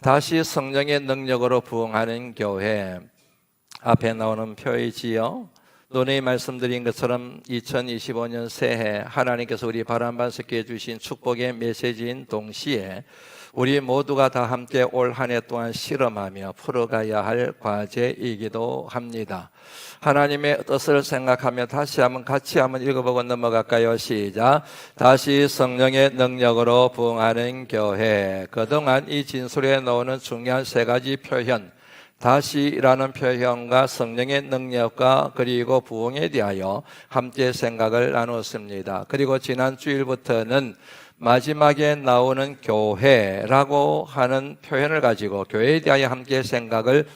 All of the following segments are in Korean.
다시 성령의 능력으로 부흥하는 교회, 앞에 나오는 표이지요. 논의 말씀드린 것처럼 2025년 새해 하나님께서 우리 바람반석교에 주신 축복의 메시지인 동시에 우리 모두가 다 함께 올 한 해 동안 실험하며 풀어가야 할 과제이기도 합니다. 하나님의 뜻을 생각하며 다시 한번 같이 한번 읽어보고 넘어갈까요? 시작. 다시 성령의 능력으로 부흥하는 교회. 그동안 이 진술에 나오는 중요한 세 가지 표현, 다시라는 표현과 성령의 능력과 그리고 부흥에 대하여 함께 생각을 나눴습니다. 그리고 지난 주일부터는 마지막에 나오는 교회라고 하는 표현을 가지고 교회에 대하여 함께 생각을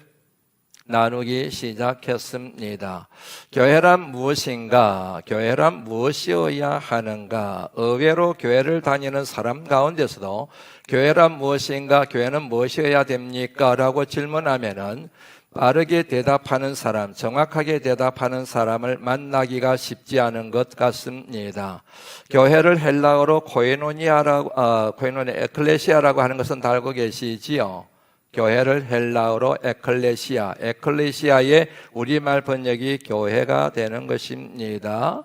나누기 시작했습니다. 교회란 무엇인가? 교회란 무엇이어야 하는가? 의외로 교회를 다니는 사람 가운데서도 교회란 무엇인가? 교회는 무엇이어야 됩니까? 라고 질문하면은 빠르게 대답하는 사람, 정확하게 대답하는 사람을 만나기가 쉽지 않은 것 같습니다. 교회를 헬라어로 에클레시아라고 하는 것은 다 알고 계시지요? 교회를 헬라어로 에클레시아의 우리말 번역이 교회가 되는 것입니다.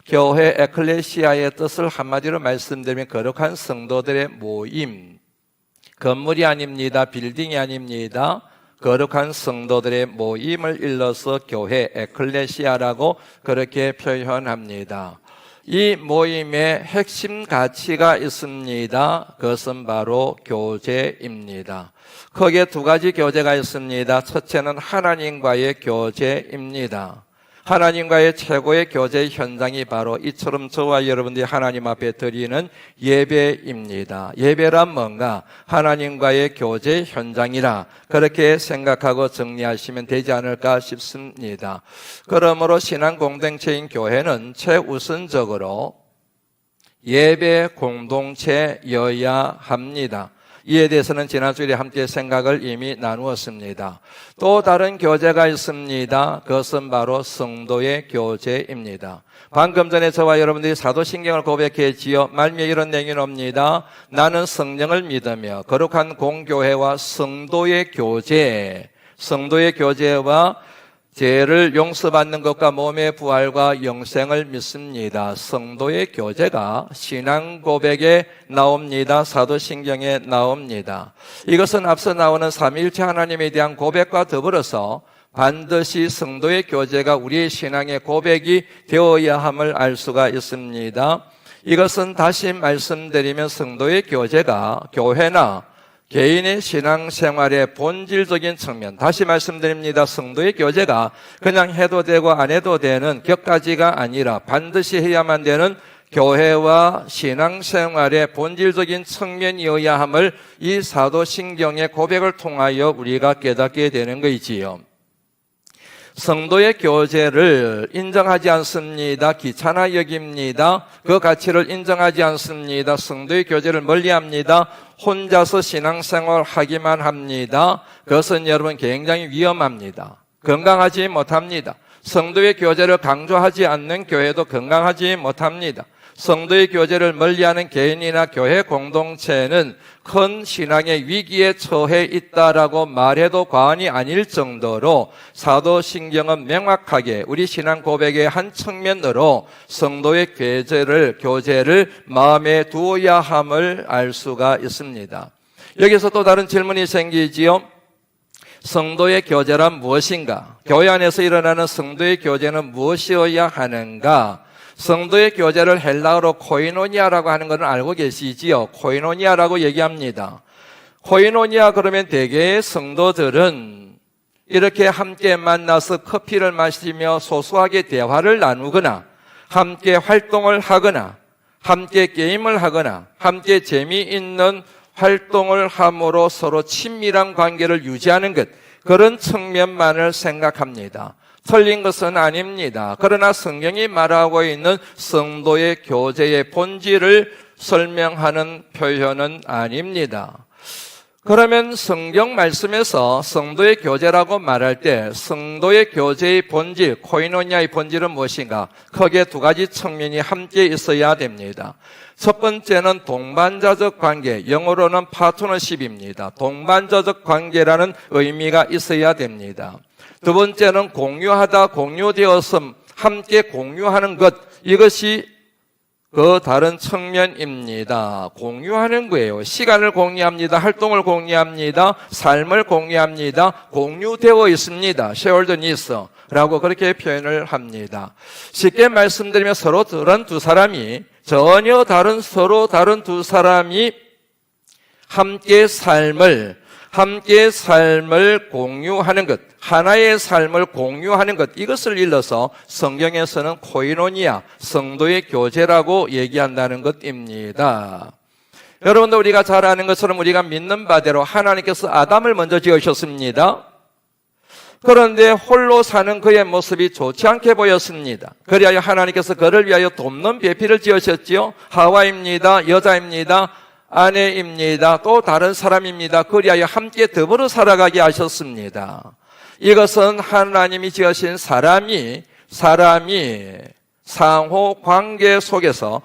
교회 에클레시아의 뜻을 한마디로 말씀드리면 거룩한 성도들의 모임, 건물이 아닙니다. 빌딩이 아닙니다. 거룩한 성도들의 모임을 일러서 교회 에클레시아라고 그렇게 표현합니다. 이 모임에 핵심 가치가 있습니다. 그것은 바로 교제입니다. 크게 두 가지 교제가 있습니다. 첫째는 하나님과의 교제입니다. 하나님과의 최고의 교제 현장이 바로 이처럼 저와 여러분들이 하나님 앞에 드리는 예배입니다. 예배란 뭔가? 하나님과의 교제 현장이라 그렇게 생각하고 정리하시면 되지 않을까 싶습니다. 그러므로 신앙 공동체인 교회는 최우선적으로 예배 공동체여야 합니다. 이에 대해서는 지난 주일에 함께 생각을 이미 나누었습니다. 또 다른 교제가 있습니다. 그것은 바로 성도의 교제입니다. 방금 전에 저와 여러분들이 사도신경을 고백했지요. 말미에 이런 내용이 옵니다. 나는 성령을 믿으며 거룩한 공교회와 성도의 교제와 죄를 용서받는 것과 몸의 부활과 영생을 믿습니다. 성도의 교제가 신앙 고백에 나옵니다. 사도신경에 나옵니다. 이것은 앞서 나오는 삼위일체 하나님에 대한 고백과 더불어서 반드시 성도의 교제가 우리의 신앙의 고백이 되어야 함을 알 수가 있습니다. 이것은 다시 말씀드리면 성도의 교제가 교회나 개인의 신앙생활의 본질적인 측면, 다시 말씀드립니다. 성도의 교제가 그냥 해도 되고 안 해도 되는 격가지가 아니라 반드시 해야만 되는 교회와 신앙생활의 본질적인 측면이어야 함을 이 사도신경의 고백을 통하여 우리가 깨닫게 되는 것이지요. 성도의 교제를 인정하지 않습니다. 귀찮아 여깁니다. 그 가치를 인정하지 않습니다. 성도의 교제를 멀리합니다. 혼자서 신앙생활 하기만 합니다. 그것은 여러분 굉장히 위험합니다. 건강하지 못합니다. 성도의 교제를 강조하지 않는 교회도 건강하지 못합니다. 성도의 교제를 멀리하는 개인이나 교회 공동체는 큰 신앙의 위기에 처해 있다라고 말해도 과언이 아닐 정도로 사도신경은 명확하게 우리 신앙 고백의 한 측면으로 성도의 교제를 마음에 두어야 함을 알 수가 있습니다. 여기서 또 다른 질문이 생기지요. 성도의 교제란 무엇인가? 교회 안에서 일어나는 성도의 교제는 무엇이어야 하는가? 성도의 교제를 헬라어로 코이노니아라고 하는 것은 알고 계시지요? 코이노니아라고 얘기합니다. 코이노니아 그러면 대개의 성도들은 이렇게 함께 만나서 커피를 마시며 소소하게 대화를 나누거나 함께 활동을 하거나 함께 게임을 하거나 함께 재미있는 활동을 함으로 서로 친밀한 관계를 유지하는 것, 그런 측면만을 생각합니다. 틀린 것은 아닙니다. 그러나 성경이 말하고 있는 성도의 교제의 본질을 설명하는 표현은 아닙니다. 그러면 성경 말씀에서 성도의 교제라고 말할 때 성도의 교제의 본질, 코이노니아의 본질은 무엇인가? 크게 두 가지 측면이 함께 있어야 됩니다. 첫 번째는 동반자적 관계, 영어로는 파트너십입니다. 동반자적 관계라는 의미가 있어야 됩니다. 두 번째는 공유하다, 공유되었음, 함께 공유하는 것, 이것이 그 다른 측면입니다. 공유하는 거예요. 시간을 공유합니다. 활동을 공유합니다. 삶을 공유합니다. 공유되어 있습니다. shared needs 라고 그렇게 표현을 합니다. 쉽게 말씀드리면 서로 다른 두 사람이 서로 다른 두 사람이 함께 삶을 공유하는 것, 하나의 삶을 공유하는 것, 이것을 일러서 성경에서는 코이노니아, 성도의 교제라고 얘기한다는 것입니다. 여러분들 우리가 잘 아는 것처럼 우리가 믿는 바대로 하나님께서 아담을 먼저 지으셨습니다. 그런데 홀로 사는 그의 모습이 좋지 않게 보였습니다. 그리하여 하나님께서 그를 위하여 돕는 배필을 지으셨지요. 하와입니다. 여자입니다. 아내입니다. 또 다른 사람입니다. 그리하여 함께 더불어 살아가게 하셨습니다. 이것은 하나님이 지으신 사람이 상호 관계 속에서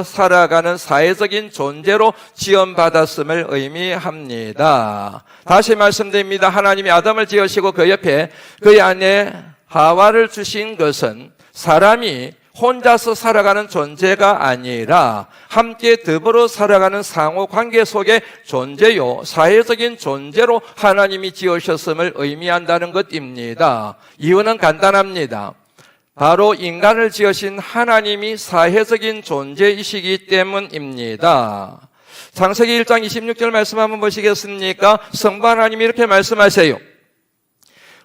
살아가는 사회적인 존재로 지원받았음을 의미합니다. 다시 말씀드립니다. 하나님이 아담을 지으시고 그 옆에 그의 아내 하와를 주신 것은 사람이 혼자서 살아가는 존재가 아니라 함께 더불어 살아가는 상호 관계 속의 존재요, 사회적인 존재로 하나님이 지으셨음을 의미한다는 것입니다. 이유는 간단합니다. 바로 인간을 지으신 하나님이 사회적인 존재이시기 때문입니다. 창세기 1장 26절 말씀 한번 보시겠습니까? 성부 하나님이 이렇게 말씀하세요.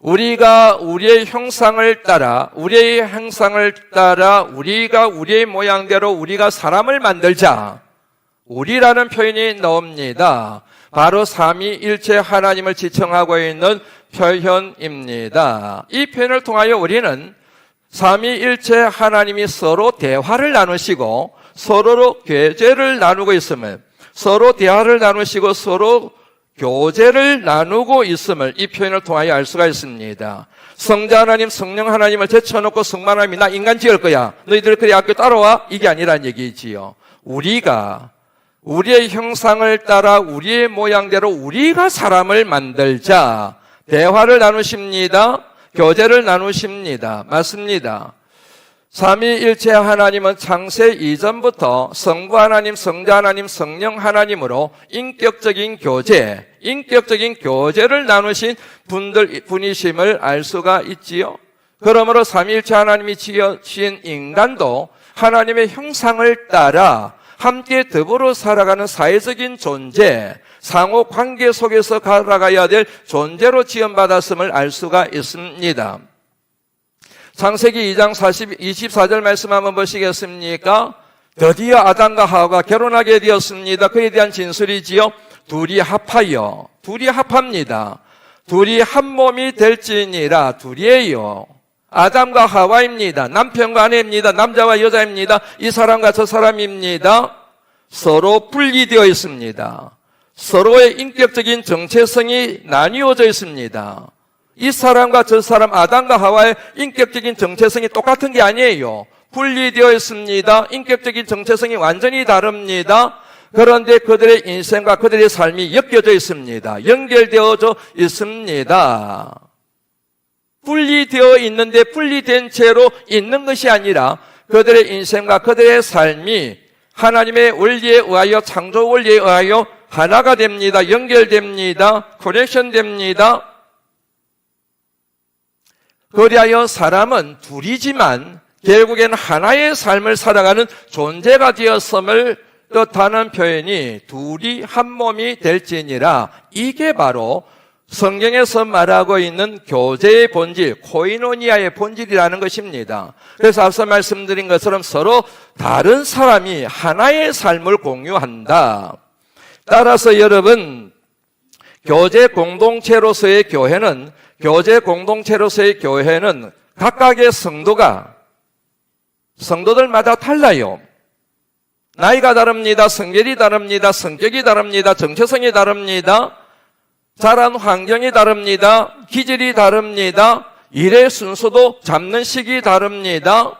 우리가 우리의 형상을 따라 우리가 우리의 모양대로 우리가 사람을 만들자. 우리라는 표현이 나옵니다. 바로 삼위일체 하나님을 지칭하고 있는 표현입니다. 이 표현을 통하여 우리는 삼위일체 하나님이 서로 대화를 나누시고 서로로 교제를 나누고 있음을, 서로 대화를 나누시고 서로 교제를 나누고 있음을 이 표현을 통하여 알 수가 있습니다. 성자 하나님, 성령 하나님을 제쳐놓고 성부 하나님이 나 인간 지을 거야, 너희들 그래 학교 따라와, 이게 아니란 얘기지요. 우리가 우리의 형상을 따라 우리의 모양대로 우리가 사람을 만들자. 대화를 나누십니다. 교제를 나누십니다. 맞습니다. 삼위일체 하나님은 창세 이전부터 성부 하나님, 성자 하나님, 성령 하나님으로 인격적인 교제를 나누신 분이심을 알 수가 있지요. 그러므로 삼위일체 하나님이 지으신 인간도 하나님의 형상을 따라 함께 더불어 살아가는 사회적인 존재, 상호 관계 속에서 살아가야 될 존재로 지원받았음을 알 수가 있습니다. 창세기 2장 24절 말씀 한번 보시겠습니까? 드디어 아담과 하와가 결혼하게 되었습니다. 그에 대한 진술이지요. 둘이 합합니다. 둘이 한 몸이 될지니라. 둘이에요. 아담과 하와입니다. 남편과 아내입니다. 남자와 여자입니다. 이 사람과 저 사람입니다. 서로 분리되어 있습니다. 서로의 인격적인 정체성이 나뉘어져 있습니다. 이 사람과 저 사람, 아담과 하와의 인격적인 정체성이 똑같은 게 아니에요. 분리되어 있습니다. 인격적인 정체성이 완전히 다릅니다. 그런데 그들의 인생과 그들의 삶이 엮여져 있습니다. 연결되어져 있습니다. 분리되어 있는데 분리된 채로 있는 것이 아니라 그들의 인생과 그들의 삶이 하나님의 원리에 의하여, 창조 원리에 의하여 하나가 됩니다. 연결됩니다. 커넥션 됩니다. 그리하여 사람은 둘이지만 결국에는 하나의 삶을 살아가는 존재가 되었음을 뜻하는 표현이 둘이 한 몸이 될지니라. 이게 바로 성경에서 말하고 있는 교제의 본질, 코이노니아의 본질이라는 것입니다. 그래서 앞서 말씀드린 것처럼 서로 다른 사람이 하나의 삶을 공유한다. 따라서 여러분, 교제 공동체로서의 교회는 각각의 성도들마다 달라요. 나이가 다릅니다. 성별이 다릅니다. 성격이 다릅니다. 정체성이 다릅니다. 자란 환경이 다릅니다. 기질이 다릅니다. 일의 순서도 잡는 식이 다릅니다.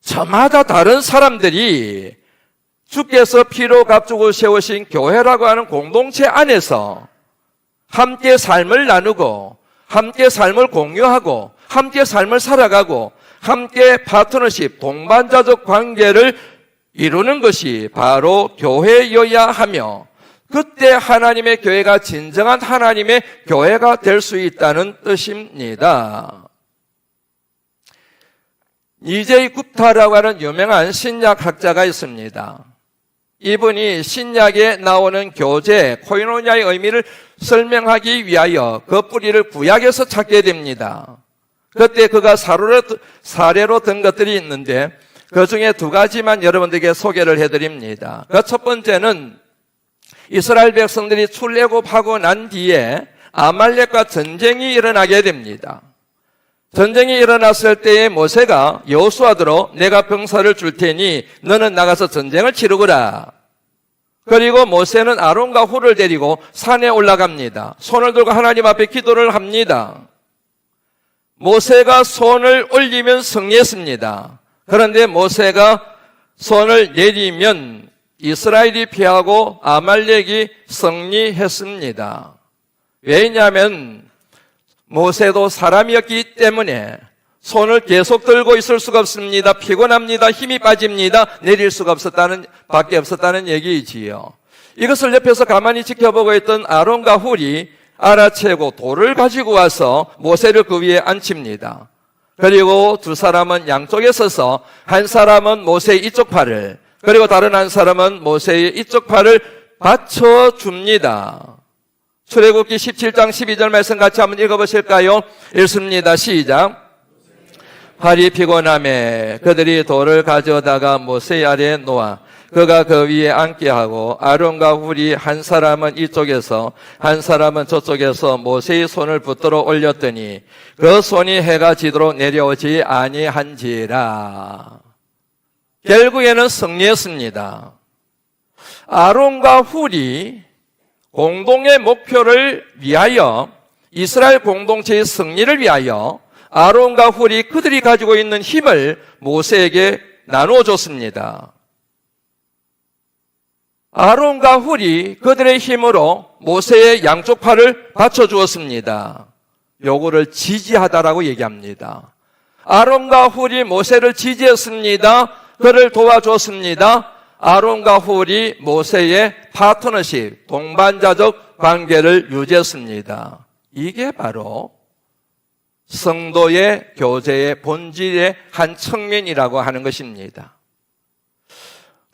저마다 다른 사람들이 주께서 피로 값주고 세우신 교회라고 하는 공동체 안에서 함께 삶을 나누고 함께 삶을 공유하고 함께 삶을 살아가고 함께 파트너십, 동반자적 관계를 이루는 것이 바로 교회여야 하며 그때 하나님의 교회가 진정한 하나님의 교회가 될 수 있다는 뜻입니다. 이제이 굽타라고 하는 유명한 신약학자가 있습니다. 이분이 신약에 나오는 교제, 코이노니아의 의미를 설명하기 위하여 그 뿌리를 구약에서 찾게 됩니다. 그때 그가 사례로 든 것들이 있는데 그 중에 두 가지만 여러분들에게 소개를 해드립니다. 그 첫 번째는 이스라엘 백성들이 출애굽하고 난 뒤에 아말렉과 전쟁이 일어나게 됩니다. 전쟁이 일어났을 때에 모세가 여호수아더러 내가 병사를 줄 테니 너는 나가서 전쟁을 치르거라. 그리고 모세는 아론과 훌을 데리고 산에 올라갑니다. 손을 들고 하나님 앞에 기도를 합니다. 모세가 손을 올리면 승리했습니다. 그런데 모세가 손을 내리면 이스라엘이 피하고 아말렉이 승리했습니다. 왜냐하면 모세도 사람이었기 때문에 손을 계속 들고 있을 수가 없습니다. 피곤합니다. 힘이 빠집니다. 내릴 수가 밖에 없었다는 얘기이지요. 이것을 옆에서 가만히 지켜보고 있던 아론과 훌이 알아채고 돌을 가지고 와서 모세를 그 위에 앉힙니다. 그리고 두 사람은 양쪽에 서서 한 사람은 모세의 이쪽 팔을 그리고 다른 한 사람은 모세의 이쪽 팔을 받쳐줍니다. 출애굽기 17장 12절 말씀 같이 한번 읽어보실까요? 읽습니다. 시작. 팔이 피곤함에 그들이 돌을 가져다가 모세 아래에 놓아 그가 그 위에 앉게 하고 아론과 훌이 한 사람은 이쪽에서 한 사람은 저쪽에서 모세의 손을 붙들어 올렸더니 그 손이 해가 지도록 내려오지 아니한지라. 결국에는 승리했습니다. 아론과 훌이 공동의 목표를 위하여 이스라엘 공동체의 승리를 위하여 아론과 훌이 그들이 가지고 있는 힘을 모세에게 나누어 줬습니다. 아론과 훌이 그들의 힘으로 모세의 양쪽 팔을 받쳐주었습니다. 요거를 지지하다라고 얘기합니다. 아론과 훌이 모세를 지지했습니다. 그를 도와줬습니다. 아론과 훌이 모세의 파트너십, 동반자적 관계를 유지했습니다. 이게 바로 성도의 교제의 본질의 한 측면이라고 하는 것입니다.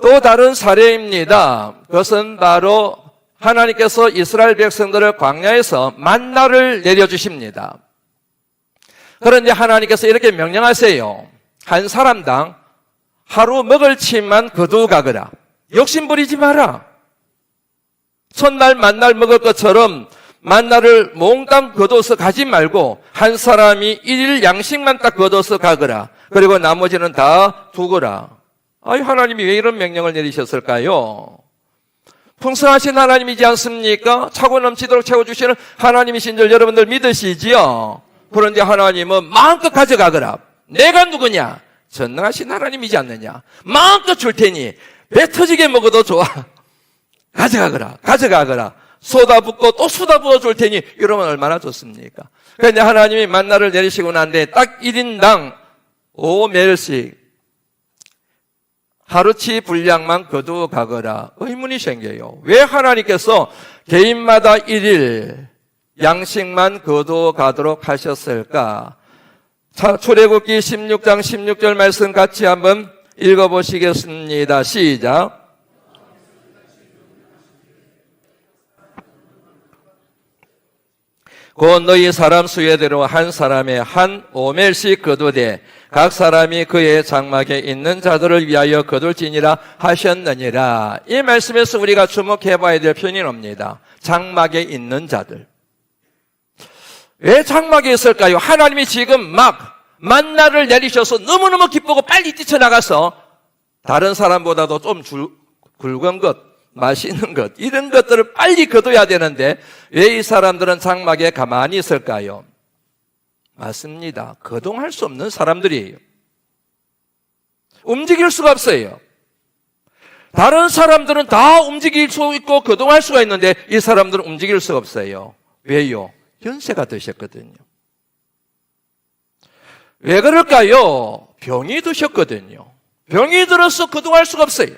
또 다른 사례입니다. 그것은 바로 하나님께서 이스라엘 백성들을 광야에서 만나를 내려주십니다. 그런데 하나님께서 이렇게 명령하세요. 한 사람당 하루 먹을 침만 거두어 가거라. 욕심 부리지 마라. 첫날 만날 먹을 것처럼 만나를 몽땅 거둬서 가지 말고 한 사람이 일일 양식만 딱 거둬서 가거라. 그리고 나머지는 다 두거라. 아이, 하나님이 왜 이런 명령을 내리셨을까요? 풍성하신 하나님이지 않습니까? 차고 넘치도록 채워주시는 하나님이신 줄 여러분들 믿으시지요? 그런데 하나님은 마음껏 가져가거라. 내가 누구냐? 전능하신 하나님이지 않느냐? 마음껏 줄 테니 배 터지게 먹어도 좋아. 가져가거라. 쏟아붓고 또 쏟아부어 줄 테니 이러면 얼마나 좋습니까? 그런데 하나님이 만나를 내리시고 난 뒤에 딱 1인당 5멜씩 하루치 분량만 거두어 가거라. 의문이 생겨요. 왜 하나님께서 개인마다 1일 양식만 거두어 가도록 하셨을까? 출애굽기 16장 16절 말씀 같이 한번 읽어보시겠습니다. 시작. 곧 너희 사람 수에대로 한 사람의 한 오멜씩 거두되 각 사람이 그의 장막에 있는 자들을 위하여 거둘지니라 하셨느니라. 이 말씀에서 우리가 주목해 봐야 될 표현이 옵니다. 장막에 있는 자들. 왜 장막에 있을까요? 하나님이 지금 막 만나를 내리셔서 너무너무 기쁘고 빨리 뛰쳐나가서 다른 사람보다도 좀 굵은 것, 맛있는 것, 이런 것들을 빨리 거둬야 되는데 왜 이 사람들은 장막에 가만히 있을까요? 맞습니다. 거동할 수 없는 사람들이에요. 움직일 수가 없어요. 다른 사람들은 다 움직일 수 있고 거동할 수가 있는데 이 사람들은 움직일 수가 없어요. 왜요? 연세가 드셨거든요. 왜 그럴까요? 병이 드셨거든요. 병이 들어서 거동할 수가 없어요.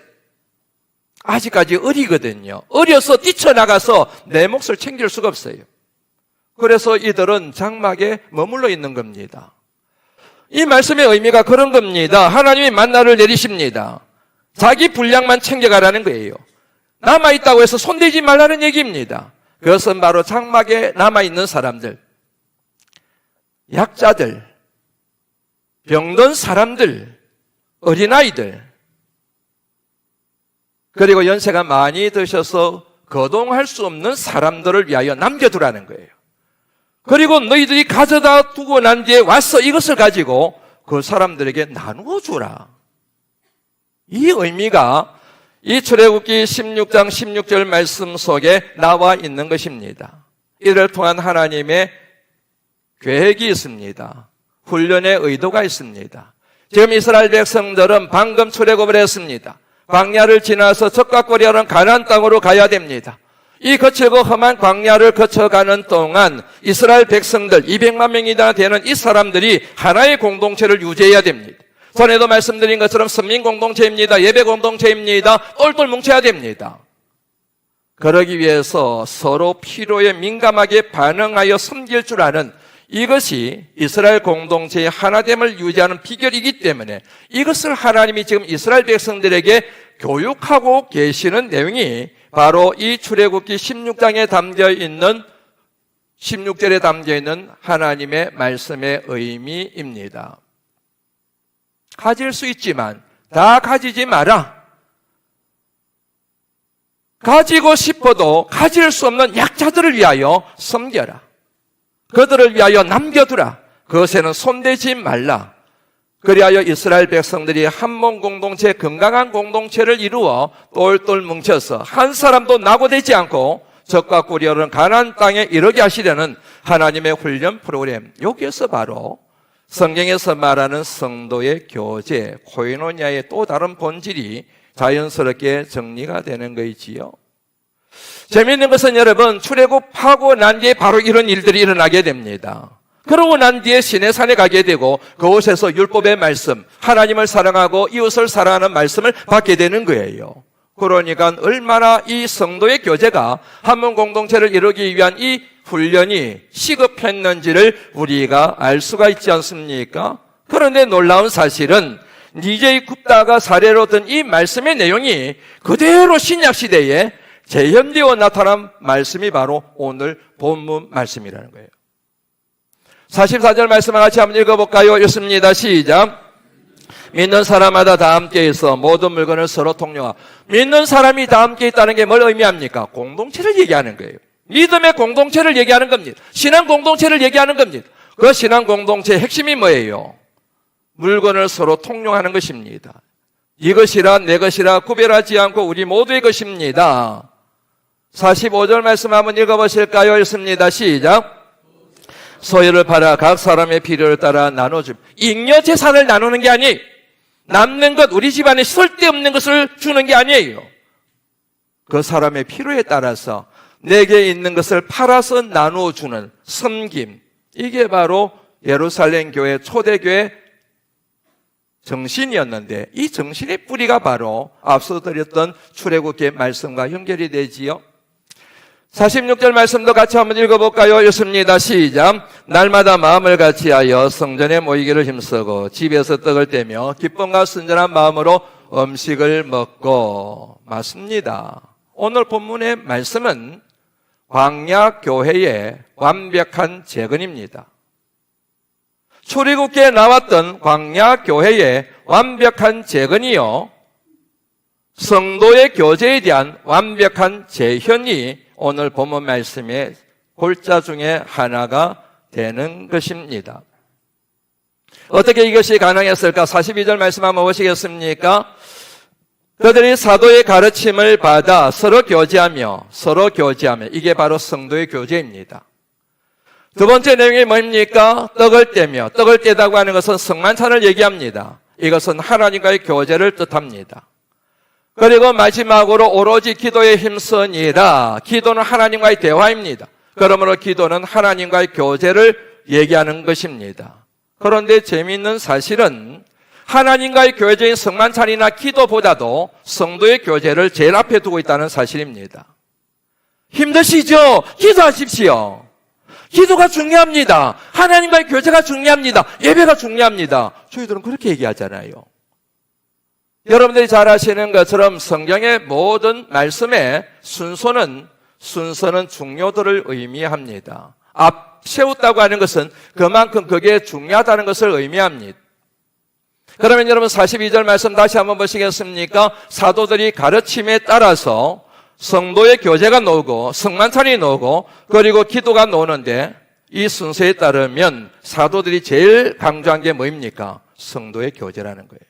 아직까지 어리거든요. 어려서 뛰쳐나가서 내 몫을 챙길 수가 없어요. 그래서 이들은 장막에 머물러 있는 겁니다. 이 말씀의 의미가 그런 겁니다. 하나님이 만나를 내리십니다. 자기 분량만 챙겨가라는 거예요. 남아있다고 해서 손대지 말라는 얘기입니다. 그것은 바로 장막에 남아있는 사람들, 약자들, 병든 사람들, 어린아이들, 그리고 연세가 많이 드셔서 거동할 수 없는 사람들을 위하여 남겨두라는 거예요. 그리고 너희들이 가져다 두고 난 뒤에 와서 이것을 가지고 그 사람들에게 나누어 주라. 이 의미가 이 출애굽기 16장 16절 말씀 속에 나와 있는 것입니다. 이를 통한 하나님의 계획이 있습니다. 훈련의 의도가 있습니다. 지금 이스라엘 백성들은 방금 출애굽을 했습니다. 광야를 지나서 적각거리하는 가나안 땅으로 가야 됩니다. 이 거칠고 험한 광야를 거쳐가는 동안 이스라엘 백성들 200만 명이나 되는 이 사람들이 하나의 공동체를 유지해야 됩니다. 전에도 말씀드린 것처럼 선민 공동체입니다. 예배 공동체입니다. 똘똘 뭉쳐야 됩니다. 그러기 위해서 서로 필요에 민감하게 반응하여 섬길 줄 아는 이것이 이스라엘 공동체의 하나됨을 유지하는 비결이기 때문에 이것을 하나님이 지금 이스라엘 백성들에게 교육하고 계시는 내용이 바로 이 출애굽기 16장에 담겨 있는 16절에 담겨 있는 하나님의 말씀의 의미입니다. 가질 수 있지만 다 가지지 마라. 가지고 싶어도 가질 수 없는 약자들을 위하여 섬겨라. 그들을 위하여 남겨두라. 그것에는 손대지 말라. 그리하여 이스라엘 백성들이 한 몸 공동체, 건강한 공동체를 이루어 똘똘 뭉쳐서 한 사람도 낙오되지 않고 적과 꿀이어른 가나안 땅에 이르게 하시려는 하나님의 훈련 프로그램. 여기에서 바로 성경에서 말하는 성도의 교제, 코이노니아의 또 다른 본질이 자연스럽게 정리가 되는 것이지요. 재미있는 것은 여러분, 출애굽하고 난 뒤에 바로 이런 일들이 일어나게 됩니다. 그러고 난 뒤에 시내산에 가게 되고 그곳에서 율법의 말씀, 하나님을 사랑하고 이웃을 사랑하는 말씀을 받게 되는 거예요. 그러니까 얼마나 이 성도의 교제가 한 몸 공동체를 이루기 위한 이 훈련이 시급했는지를 우리가 알 수가 있지 않습니까? 그런데 놀라운 사실은 니제이 굽다가 사례로 든 이 말씀의 내용이 그대로 신약시대에 재현되어 나타난 말씀이 바로 오늘 본문 말씀이라는 거예요. 44절 말씀을 같이 한번 읽어볼까요? 읽습니다. 시작. 믿는 사람마다 다 함께 있어 모든 물건을 서로 통용하. 믿는 사람이 다 함께 있다는 게 뭘 의미합니까? 공동체를 얘기하는 거예요. 믿음의 공동체를 얘기하는 겁니다. 신앙 공동체를 얘기하는 겁니다. 그 신앙 공동체의 핵심이 뭐예요? 물건을 서로 통용하는 것입니다. 이것이라 내 것이라 구별하지 않고 우리 모두의 것입니다. 45절 말씀 한번 읽어보실까요? 읽습니다. 시작. 소유를 팔아 각 사람의 필요를 따라 나눠줌. 잉여 재산을 나누는 게 아니에요. 남는 것, 우리 집안에 쓸데없는 것을 주는 게 아니에요. 그 사람의 필요에 따라서 내게 있는 것을 팔아서 나누어주는 섬김. 이게 바로 예루살렘 교회, 초대교회 정신이었는데 이 정신의 뿌리가 바로 앞서 드렸던 출애굽기의 말씀과 연결이 되지요. 46절 말씀도 같이 한번 읽어볼까요? 읽습니다. 시작. 날마다 마음을 같이하여 성전에 모이기를 힘쓰고 집에서 떡을 떼며 기쁨과 순전한 마음으로 음식을 먹고. 맞습니다. 오늘 본문의 말씀은 광야 교회의 완벽한 재건입니다. 출애굽기에 나왔던 광야 교회의 완벽한 재건이요, 성도의 교제에 대한 완벽한 재현이 오늘 본문 말씀의 골자 중에 하나가 되는 것입니다. 어떻게 이것이 가능했을까? 42절 말씀 한번 보시겠습니까? 그들이 사도의 가르침을 받아 서로 교제하며 이게 바로 성도의 교제입니다. 두 번째 내용이 뭡니까? 떡을 떼다고 하는 것은 성만찬을 얘기합니다. 이것은 하나님과의 교제를 뜻합니다. 그리고 마지막으로 오로지 기도에 힘쓰니라. 기도는 하나님과의 대화입니다. 그러므로 기도는 하나님과의 교제를 얘기하는 것입니다. 그런데 재미있는 사실은 하나님과의 교제인 성만찬이나 기도보다도 성도의 교제를 제일 앞에 두고 있다는 사실입니다. 힘드시죠? 기도하십시오. 기도가 중요합니다. 하나님과의 교제가 중요합니다. 예배가 중요합니다. 저희들은 그렇게 얘기하잖아요. 여러분들이 잘 아시는 것처럼 성경의 모든 말씀의 순서는 중요도를 의미합니다. 앞 세웠다고 하는 것은 그만큼 그게 중요하다는 것을 의미합니다. 그러면 여러분 42절 말씀 다시 한번 보시겠습니까? 사도들이 가르침에 따라서 성도의 교제가 나오고 성만찬이 나오고 그리고 기도가 나오는데 이 순서에 따르면 사도들이 제일 강조한 게 뭐입니까? 성도의 교제라는 거예요.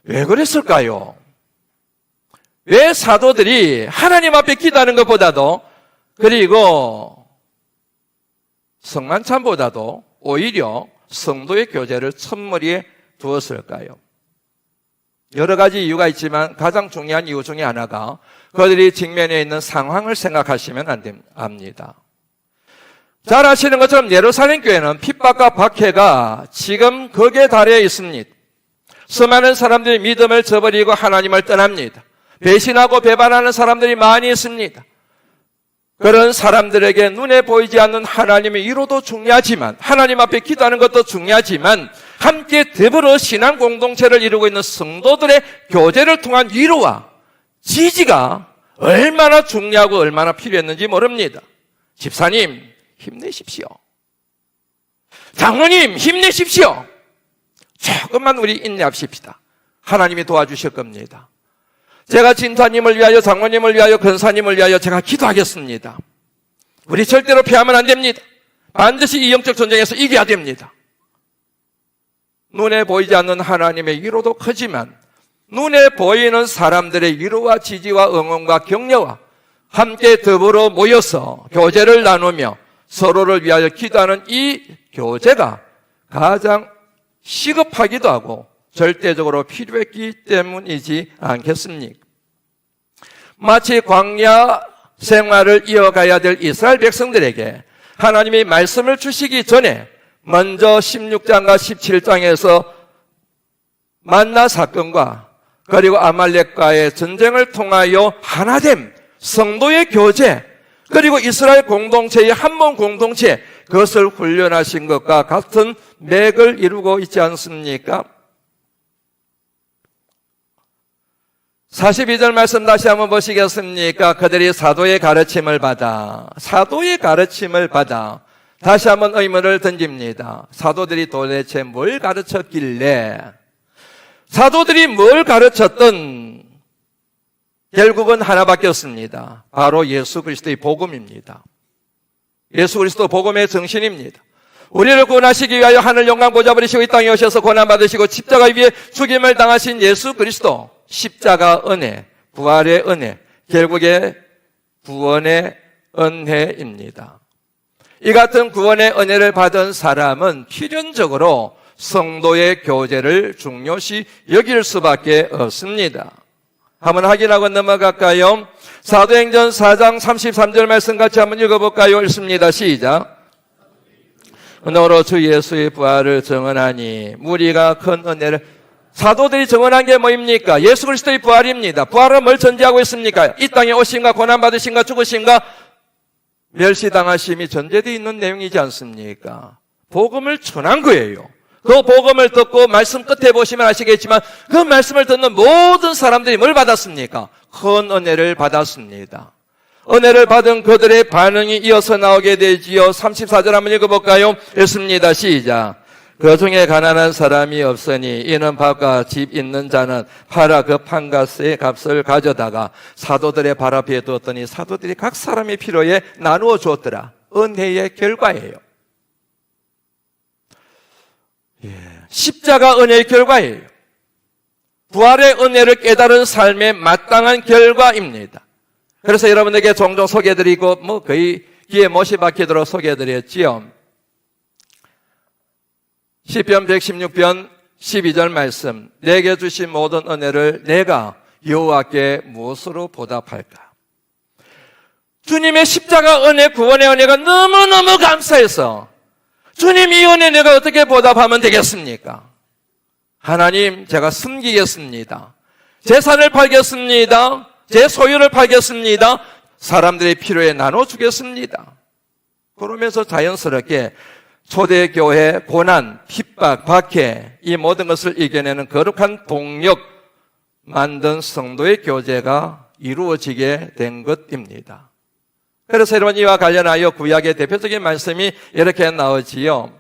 왜 그랬을까요? 왜 사도들이 하나님 앞에 기도하는 것보다도 그리고 성만찬보다도 오히려 성도의 교제를 첫머리에 두었을까요? 여러 가지 이유가 있지만 가장 중요한 이유 중에 하나가 그들이 직면해 있는 상황을 생각하시면 안 됩니다. 잘 아시는 것처럼 예루살렘 교회는 핍박과 박해가 지금 극에 달해 있습니다. 수많은 사람들이 믿음을 저버리고 하나님을 떠납니다. 배신하고 배반하는 사람들이 많이 있습니다. 그런 사람들에게 눈에 보이지 않는 하나님의 위로도 중요하지만 하나님 앞에 기도하는 것도 중요하지만 함께 더불어 신앙 공동체를 이루고 있는 성도들의 교제를 통한 위로와 지지가 얼마나 중요하고 얼마나 필요했는지 모릅니다. 집사님 힘내십시오. 장로님 힘내십시오. 조금만 우리 인내합시다. 하나님이 도와주실 겁니다. 제가 진타님을 위하여 장로님을 위하여 권사님을 위하여 제가 기도하겠습니다. 우리 절대로 피하면 안 됩니다. 반드시 이 영적 전쟁에서 이겨야 됩니다. 눈에 보이지 않는 하나님의 위로도 크지만 눈에 보이는 사람들의 위로와 지지와 응원과 격려와 함께 더불어 모여서 교제를 나누며 서로를 위하여 기도하는 이 교제가 가장 시급하기도 하고 절대적으로 필요했기 때문이지 않겠습니까? 마치 광야 생활을 이어가야 될 이스라엘 백성들에게 하나님이 말씀을 주시기 전에 먼저 16장과 17장에서 만나 사건과 그리고 아말렉과의 전쟁을 통하여 하나됨, 성도의 교제, 그리고 이스라엘 공동체의 한몸 공동체, 그것을 훈련하신 것과 같은 맥을 이루고 있지 않습니까? 42절 말씀 다시 한번 보시겠습니까? 그들이 사도의 가르침을 받아 다시 한번 의문을 던집니다. 사도들이 도대체 뭘 가르쳤길래 사도들이 뭘 가르쳤든 결국은 하나밖에 없습니다. 바로 예수 그리스도의 복음입니다. 예수 그리스도 복음의 정신입니다. 우리를 구원하시기 위하여 하늘 영광 보좌 버리시고 이 땅에 오셔서 고난받으시고 십자가 위에 죽임을 당하신 예수 그리스도, 십자가 은혜, 부활의 은혜, 결국에 구원의 은혜입니다. 이 같은 구원의 은혜를 받은 사람은 필연적으로 성도의 교제를 중요시 여길 수밖에 없습니다. 한번 확인하고 넘어갈까요? 사도행전 4장 33절 말씀 같이 한번 읽어볼까요? 읽습니다. 시작. 너로 주 예수의 부활을 증언하니 무리가 큰 은혜를. 사도들이 증언한 게 뭐입니까? 예수 그리스도의 부활입니다. 부활은 뭘 전제하고 있습니까? 이 땅에 오심과 고난받으심과 죽으심과 멸시당하심이 전제되어 있는 내용이지 않습니까? 복음을 전한 거예요. 그 복음을 듣고 말씀 끝에 보시면 아시겠지만 그 말씀을 듣는 모든 사람들이 뭘 받았습니까? 큰 은혜를 받았습니다. 은혜를 받은 그들의 반응이 이어서 나오게 되지요. 34절 한번 읽어볼까요? 읽습니다. 시작. 그 중에 가난한 사람이 없으니 이는 밥과 집 있는 자는 팔아 그 판가스의 값을 가져다가 사도들의 발 앞에 두었더니 사도들이 각 사람의 필요에 나누어 주었더라. 은혜의 결과예요. 십자가 은혜의 결과예요. 부활의 은혜를 깨달은 삶의 마땅한 결과입니다. 그래서 여러분에게 종종 소개해드리고 거의 귀에 못이 박히도록 소개해드렸지요. 시편 116편 12절 말씀, 내게 주신 모든 은혜를 내가 여호와께 무엇으로 보답할까? 주님의 십자가 은혜, 구원의 은혜가 너무너무 감사해서 주님 이 은혜 내가 어떻게 보답하면 되겠습니까? 하나님, 제가 숨기겠습니다. 재산을 팔겠습니다. 제 소유를 팔겠습니다. 사람들의 필요에 나눠주겠습니다. 그러면서 자연스럽게 초대교회 고난, 핍박, 박해 이 모든 것을 이겨내는 거룩한 동력 만든 성도의 교제가 이루어지게 된 것입니다. 그래서 여러분 이와 관련하여 구약의 대표적인 말씀이 이렇게 나오지요.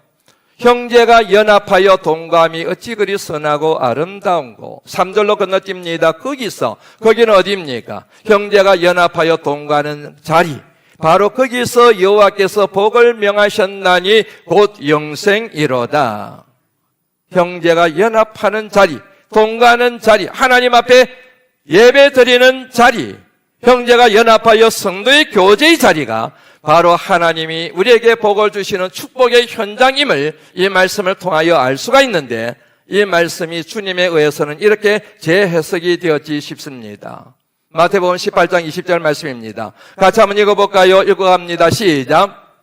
형제가 연합하여 동감이 어찌 그리 선하고 아름다운고. 3절로 건너뜁니다. 거기는 어디입니까? 형제가 연합하여 동거하는 자리, 바로 거기서 여호와께서 복을 명하셨나니 곧 영생이로다. 형제가 연합하는 자리, 동거하는 자리, 하나님 앞에 예배 드리는 자리, 형제가 연합하여 성도의 교제의 자리가 바로 하나님이 우리에게 복을 주시는 축복의 현장임을 이 말씀을 통하여 알 수가 있는데, 이 말씀이 주님에 의해서는 이렇게 재해석이 되었지 싶습니다. 마태복음 18장 20절 말씀입니다. 같이 한번 읽어볼까요? 읽어갑니다. 시작.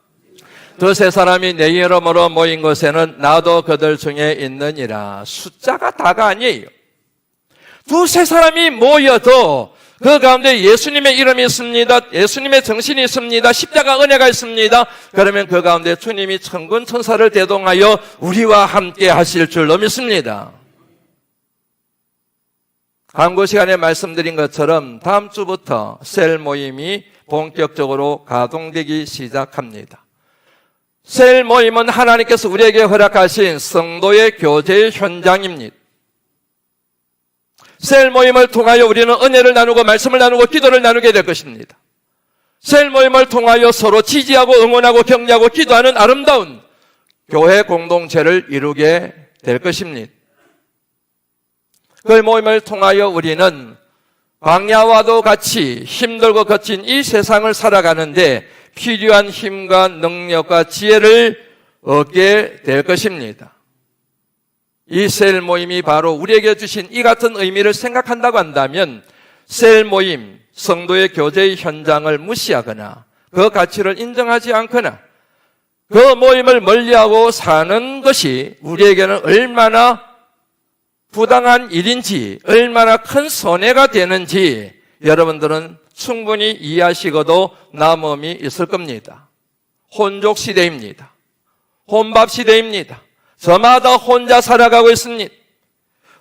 두세 사람이 내 이름으로 모인 곳에는 나도 그들 중에 있느니라. 숫자가 다가 아니에요. 두세 사람이 모여도 그 가운데 예수님의 이름이 있습니다. 예수님의 정신이 있습니다. 십자가 은혜가 있습니다. 그러면 그 가운데 주님이 천군 천사를 대동하여 우리와 함께 하실 줄로 믿습니다. 광고 시간에 말씀드린 것처럼 다음 주부터 셀 모임이 본격적으로 가동되기 시작합니다. 셀 모임은 하나님께서 우리에게 허락하신 성도의 교제의 현장입니다. 셀 모임을 통하여 우리는 은혜를 나누고 말씀을 나누고 기도를 나누게 될 것입니다. 셀 모임을 통하여 서로 지지하고 응원하고 격려하고 기도하는 아름다운 교회 공동체를 이루게 될 것입니다. 그 모임을 통하여 우리는 광야와도 같이 힘들고 거친 이 세상을 살아가는데 필요한 힘과 능력과 지혜를 얻게 될 것입니다. 이 셀 모임이 바로 우리에게 주신 이 같은 의미를 생각한다고 한다면 셀 모임, 성도의 교제의 현장을 무시하거나 그 가치를 인정하지 않거나 그 모임을 멀리하고 사는 것이 우리에게는 얼마나 부당한 일인지, 얼마나 큰 손해가 되는지 여러분들은 충분히 이해하시고도 남음이 있을 겁니다. 혼족 시대입니다. 혼밥 시대입니다. 저마다 혼자 살아가고 있습니다.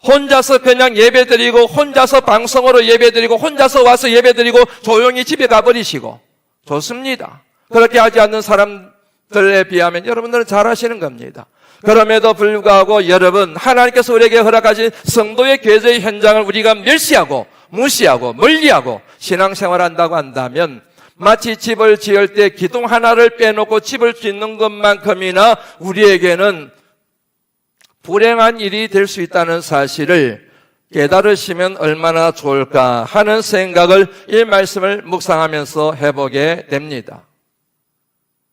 혼자서 그냥 예배드리고 혼자서 방송으로 예배드리고 혼자서 와서 예배드리고 조용히 집에 가버리시고 좋습니다. 그렇게 하지 않는 사람들에 비하면 여러분들은 잘하시는 겁니다. 그럼에도 불구하고 여러분, 하나님께서 우리에게 허락하신 성도의 교제의 현장을 우리가 멸시하고 무시하고 멀리하고 신앙생활한다고 한다면 마치 집을 지을 때 기둥 하나를 빼놓고 집을 짓는 것만큼이나 우리에게는 불행한 일이 될 수 있다는 사실을 깨달으시면 얼마나 좋을까 하는 생각을 이 말씀을 묵상하면서 해보게 됩니다.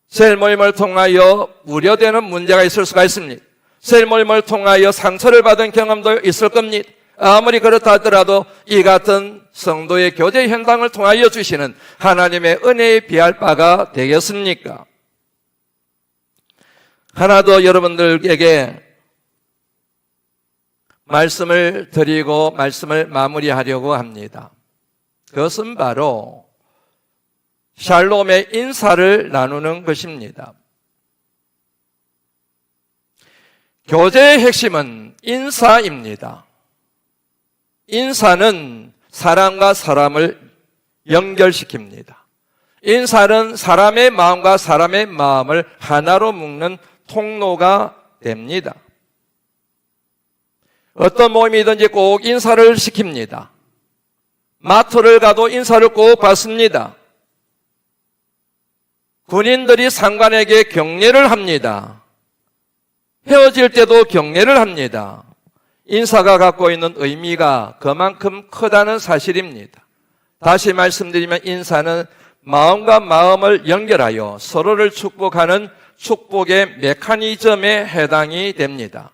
셀 모임을 통하여 우려되는 문제가 있을 수가 있습니다. 셀 모임을 통하여 상처를 받은 경험도 있을 겁니다. 아무리 그렇다 하더라도 이 같은 성도의 교제 현장을 통하여 주시는 하나님의 은혜에 비할 바가 되겠습니까? 하나 더 여러분들에게 말씀을 드리고 말씀을 마무리하려고 합니다. 그것은 바로 샬롬의 인사를 나누는 것입니다. 교제의 핵심은 인사입니다. 인사는 사람과 사람을 연결시킵니다. 인사는 사람의 마음과 사람의 마음을 하나로 묶는 통로가 됩니다. 어떤 모임이든지 꼭 인사를 시킵니다. 마트를 가도 인사를 꼭 받습니다. 군인들이 상관에게 격려를 합니다. 헤어질 때도 격려를 합니다. 인사가 갖고 있는 의미가 그만큼 크다는 사실입니다. 다시 말씀드리면 인사는 마음과 마음을 연결하여 서로를 축복하는 축복의 메커니즘에 해당이 됩니다.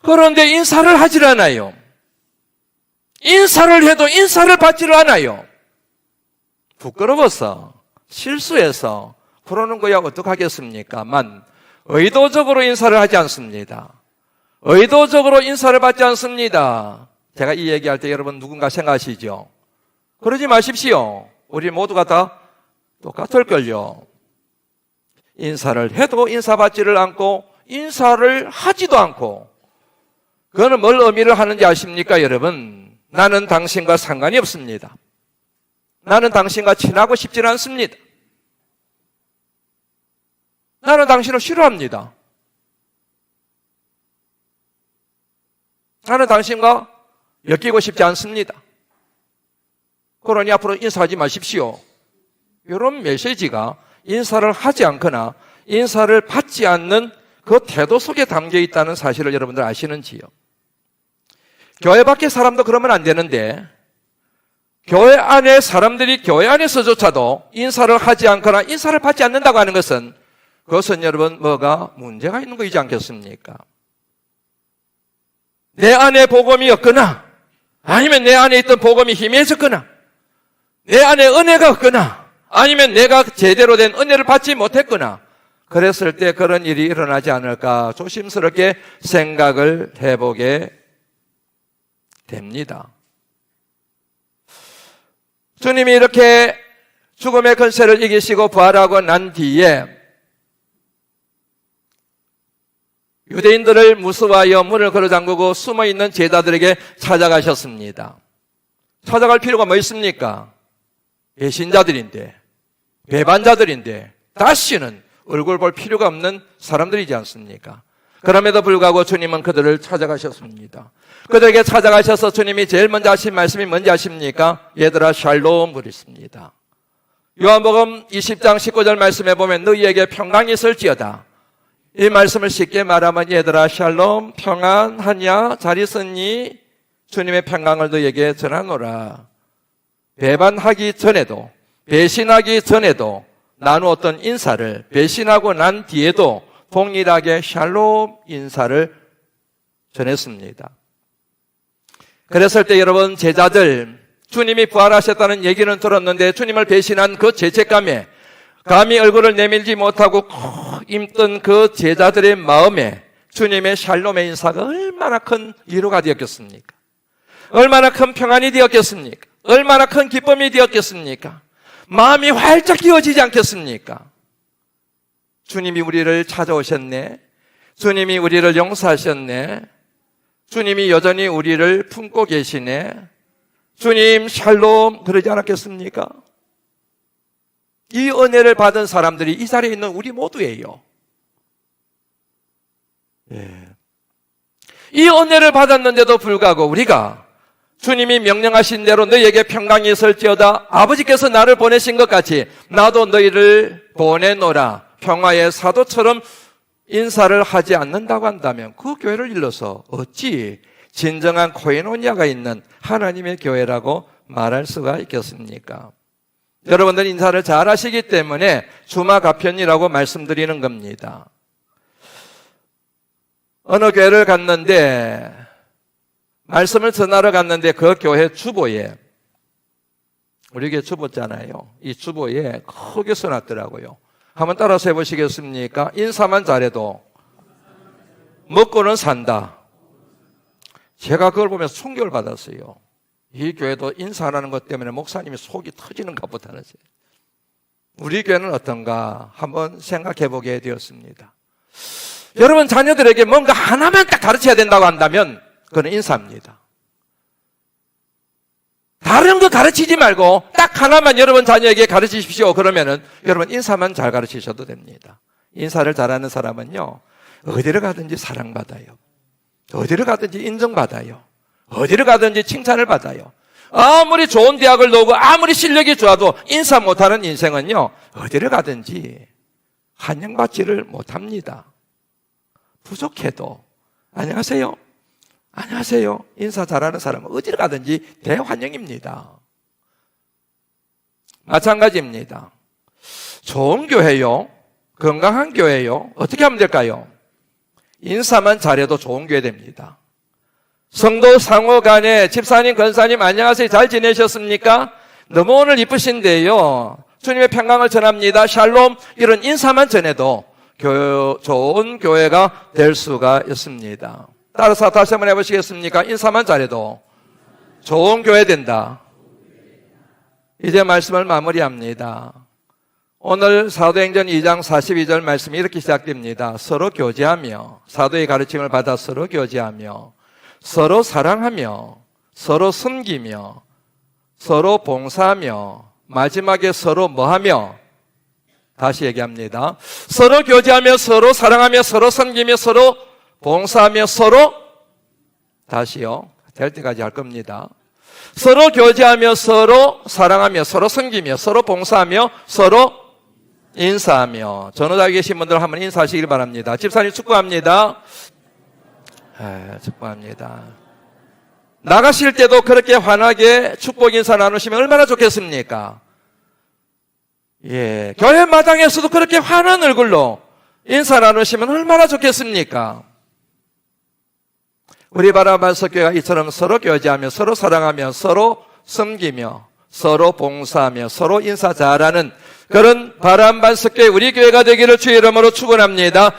그런데 인사를 하질 않아요. 인사를 해도 인사를 받지를 않아요. 부끄러워서, 실수해서 그러는 거야 어떡하겠습니까만 의도적으로 인사를 하지 않습니다. 의도적으로 인사를 받지 않습니다. 제가 이 얘기할 때 여러분 누군가 생각하시죠? 그러지 마십시오. 우리 모두가 다 똑같을걸요. 인사를 해도 인사받지를 않고 인사를 하지도 않고 그거는 뭘 의미를 하는지 아십니까 여러분? 나는 당신과 상관이 없습니다. 나는 당신과 친하고 싶지 않습니다. 나는 당신을 싫어합니다. 나는 당신과 엮이고 싶지 않습니다. 그러니 앞으로 인사하지 마십시오. 이런 메시지가 인사를 하지 않거나 인사를 받지 않는 그 태도 속에 담겨 있다는 사실을 여러분들 아시는지요? 교회 밖의 사람도 그러면 안 되는데 교회 안에 사람들이 교회 안에서조차도 인사를 하지 않거나 인사를 받지 않는다고 하는 것은 그것은 여러분 뭐가 문제가 있는 거이지 않겠습니까? 내 안에 복음이 없거나 아니면 내 안에 있던 복음이 희미해졌거나 내 안에 은혜가 없거나 아니면 내가 제대로 된 은혜를 받지 못했거나 그랬을 때 그런 일이 일어나지 않을까 조심스럽게 생각을 해보게 됩니다. 주님이 이렇게 죽음의 권세를 이기시고 부활하고 난 뒤에 유대인들을 무서워하여 문을 걸어잠그고 숨어있는 제자들에게 찾아가셨습니다. 찾아갈 필요가 뭐 있습니까? 배신자들인데, 배반자들인데 다시는 얼굴 볼 필요가 없는 사람들이지 않습니까? 그럼에도 불구하고 주님은 그들을 찾아가셨습니다. 그들에게 찾아가셔서 주님이 제일 먼저 하신 말씀이 뭔지 아십니까? 얘들아 샬롬 그랬습니다. 요한복음 20장 19절 말씀에 보면 너희에게 평강이 있을지어다. 이 말씀을 쉽게 말하면 얘들아 샬롬 평안하냐 잘 있었니? 주님의 평강을 너희에게 전하노라. 배반하기 전에도 배신하기 전에도 나누었던 인사를 배신하고 난 뒤에도 동일하게 샬롬 인사를 전했습니다. 그랬을 때 여러분 제자들 주님이 부활하셨다는 얘기는 들었는데 주님을 배신한 그 죄책감에 감히 얼굴을 내밀지 못하고 콕 임던 그 제자들의 마음에 주님의 샬롬의 인사가 얼마나 큰 위로가 되었겠습니까? 얼마나 큰 평안이 되었겠습니까? 얼마나 큰 기쁨이 되었겠습니까? 마음이 활짝 끼워지지 않겠습니까? 주님이 우리를 찾아오셨네. 주님이 우리를 용서하셨네. 주님이 여전히 우리를 품고 계시네. 주님 샬롬 그러지 않았겠습니까? 이 은혜를 받은 사람들이 이 자리에 있는 우리 모두예요. 이 은혜를 받았는데도 불구하고 우리가 주님이 명령하신 대로 너희에게 평강이 있을지어다 아버지께서 나를 보내신 것 같이 나도 너희를 보내노라 평화의 사도처럼 인사를 하지 않는다고 한다면 그 교회를 일러서 어찌 진정한 코이노니아가 있는 하나님의 교회라고 말할 수가 있겠습니까? 여러분들 인사를 잘 하시기 때문에 주마가편이라고 말씀드리는 겁니다. 어느 교회를 갔는데 말씀을 전하러 갔는데 그 교회 주보에 우리 교회 주보잖아요. 이 주보에 크게 써놨더라고요. 한번 따라서 해보시겠습니까? 인사만 잘해도 먹고는 산다. 제가 그걸 보면서 충격을 받았어요. 이 교회도 인사하는 것 때문에 목사님이 속이 터지는가 보다는 우리 교회는 어떤가 한번 생각해 보게 되었습니다. 여러분 자녀들에게 뭔가 하나만 딱 가르쳐야 된다고 한다면 그건 인사입니다. 다른 거 가르치지 말고 딱 하나만 여러분 자녀에게 가르치십시오. 그러면은 여러분 인사만 잘 가르치셔도 됩니다. 인사를 잘하는 사람은요 어디를 가든지 사랑받아요. 어디를 가든지 인정받아요. 어디를 가든지 칭찬을 받아요. 아무리 좋은 대학을 나오고 아무리 실력이 좋아도 인사 못하는 인생은요 어디를 가든지 환영받지를 못합니다. 부족해도 안녕하세요. 안녕하세요. 인사 잘하는 사람은 어디를 가든지 대환영입니다. 마찬가지입니다. 좋은 교회요, 건강한 교회요, 어떻게 하면 될까요? 인사만 잘해도 좋은 교회 됩니다. 성도 상호 간에 집사님, 권사님 안녕하세요. 잘 지내셨습니까? 너무 오늘 이쁘신데요. 주님의 평강을 전합니다. 샬롬. 이런 인사만 전해도 좋은 교회가 될 수가 있습니다. 따라서 다시 한번 해보시겠습니까? 인사만 잘해도 좋은 교회 된다. 이제 말씀을 마무리합니다. 오늘 사도행전 2장 42절 말씀이 이렇게 시작됩니다. 서로 교제하며, 사도의 가르침을 받아 서로 교제하며, 서로 사랑하며, 서로 섬기며, 서로 봉사하며, 마지막에 서로 뭐하며? 다시 얘기합니다. 서로 교제하며, 서로 사랑하며, 서로 섬기며, 서로 봉사하며, 서로, 다시요, 될 때까지 할 겁니다. 서로 교제하며, 서로 사랑하며, 서로 섬기며, 서로 봉사하며, 서로 인사하며. 전후자에 계신 분들 한번 인사하시길 바랍니다. 집사님 축복합니다. 축복합니다. 나가실 때도 그렇게 환하게 축복 인사 나누시면 얼마나 좋겠습니까? 예, 교회 마당에서도 그렇게 환한 얼굴로 인사 나누시면 얼마나 좋겠습니까? 우리 바라반석교회가 이처럼 서로 교제하며, 서로 사랑하며, 서로 섬기며, 서로 봉사하며, 서로 인사 잘하는 그런 바람반석교회 우리 교회가 되기를 주의 이름으로 축원합니다.